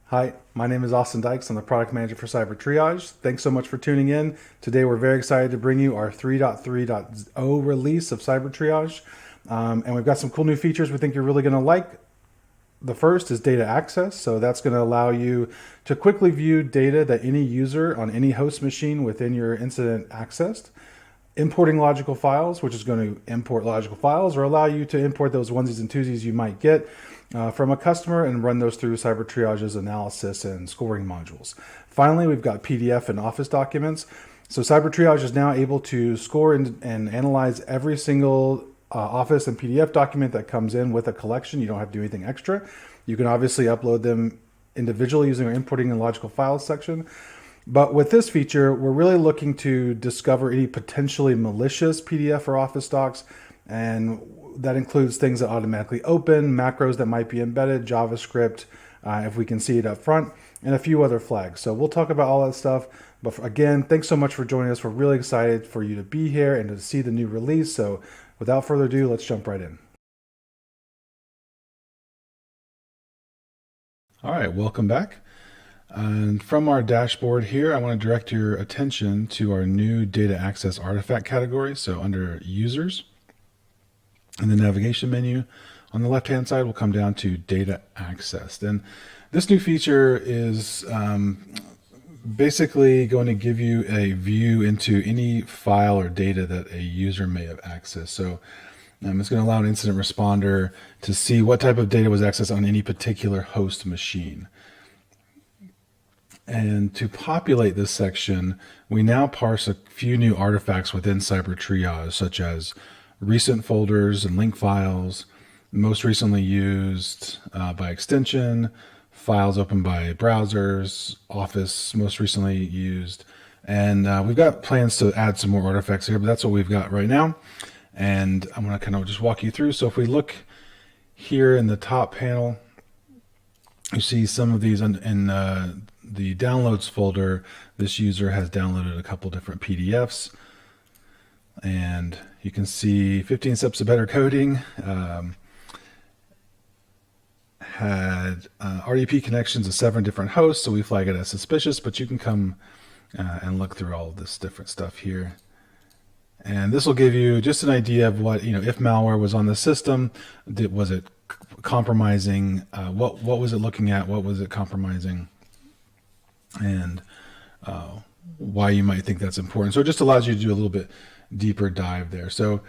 Hi, my name is Austin Dykes. I'm the product manager for Cyber Triage. Thanks so much for tuning in. Today we're very excited to bring you our 3.3.0 release of Cyber Triage. And we've got some cool new features we think you're really going to like. The first is data access. So that's going to allow you to quickly view data that any user on any host machine within your incident accessed. Importing logical files, which is going to import logical files or allow you to import those onesies and twosies you might get from a customer and run those through Cyber Triage's analysis and scoring modules. Finally, we've got PDF and Office documents. So Cyber Triage is now able to score and analyze every single Office and PDF document that comes in with a collection. You don't have to do anything extra. You can obviously upload them individually using our importing and logical files section. But with this feature, we're really looking to discover any potentially malicious PDF or Office docs, and that includes things that automatically open, macros that might be embedded, JavaScript, if we can see it up front, and a few other flags. So we'll talk about all that stuff. But again, thanks so much for joining us. We're really excited for you to be here and to see the new release. So without further ado, let's jump right in. All right, welcome back. And from our dashboard here, I want to direct your attention to our new data access artifact category. So under users, in the navigation menu on the left-hand side, we'll come down to data accessed. And this new feature is basically going to give you a view into any file or data that a user may have accessed. So it's going to allow an incident responder to see what type of data was accessed on any particular host machine. And to populate this section, we now parse a few new artifacts within Cyber Triage, such as recent folders and link files, most recently used by extension, files opened by browsers, Office most recently used. And we've got plans to add some more artifacts here, but that's what we've got right now. And I'm going to kind of just walk you through. So if we look here in the top panel, you see some of these in the downloads folder. This user has downloaded a couple different PDFs, and you can see 15 steps to better coding, had RDP connections to 7 different hosts, so we flag it as suspicious, but you can come and look through all of this different stuff here. And this will give you just an idea of what, if malware was on the system, was it compromising, what was it looking at, what was it compromising, and why you might think that's important. So it just allows you to do a little bit deeper dive there. So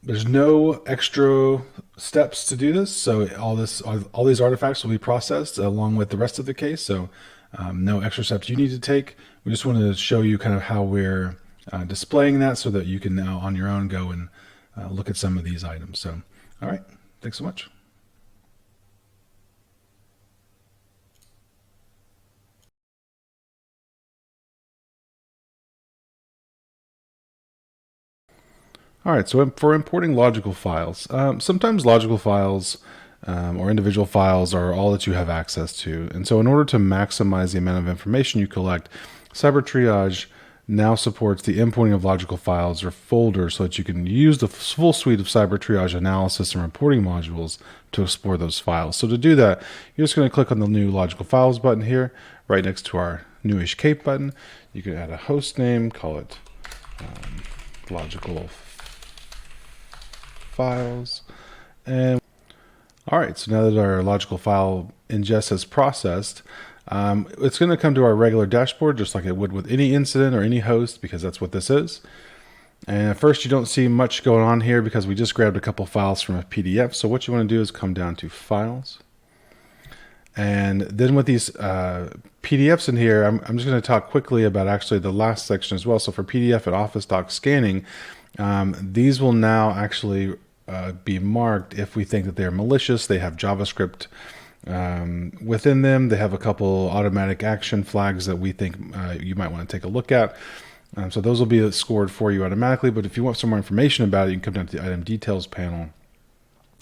there's no extra steps to do this. So all these artifacts will be processed along with the rest of the case. So no extra steps you need to take. We just wanted to show you kind of how we're displaying that so that you can now on your own go and look at some of these items. So, all right, thanks so much. All right, so for importing logical files, sometimes logical files or individual files are all that you have access to. And so in order to maximize the amount of information you collect, Cyber Triage now supports the importing of logical files or folders so that you can use the full suite of Cyber Triage analysis and reporting modules to explore those files. So to do that, you're just going to click on the new logical files button here, right next to our newish cape button. You can add a host name, call it logical files. And all right, so now that our logical file ingest has processed, it's going to come to our regular dashboard just like it would with any incident or any host, because that's what this is. And at first you don't see much going on here because we just grabbed a couple files from a PDF. So what you want to do is come down to files. And then with these PDFs in here, I'm just going to talk quickly about actually the last section as well. So for PDF and Office doc scanning, these will now actually be marked if we think that they're malicious. They have JavaScript within them. They have a couple automatic action flags that we think you might want to take a look at. So those will be scored for you automatically. But if you want some more information about it, you can come down to the item details panel,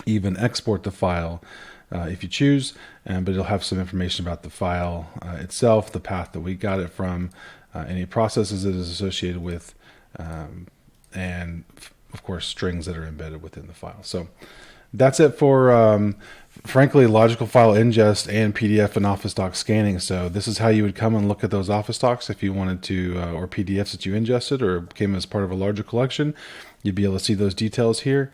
even export the file if you choose, but it'll have some information about the file itself, the path that we got it from, any processes it is associated with, and of course strings that are embedded within the file. So That's it for, frankly, logical file ingest and PDF and Office doc scanning. So this is how you would come and look at those Office docs if you wanted to, or PDFs that you ingested or came as part of a larger collection. You'd be able to see those details here.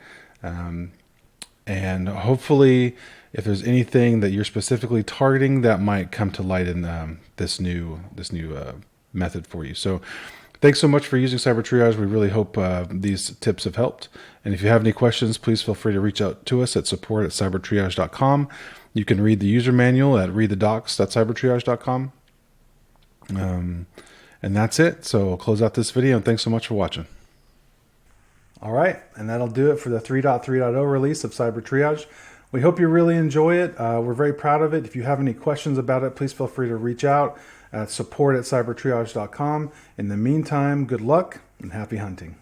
And hopefully, if there's anything that you're specifically targeting, that might come to light in this new method for you. So thanks so much for using Cyber Triage. We really hope these tips have helped. And if you have any questions, please feel free to reach out to us at support@cybertriage.com. You can read the user manual at readthedocs.cybertriage.com. And that's it. So we'll close out this video, and thanks so much for watching. All right, and that'll do it for the 3.3.0 release of Cyber Triage. We hope you really enjoy it. We're very proud of it. If you have any questions about it, please feel free to reach out at support@cybertriage.com. In the meantime, good luck and happy hunting.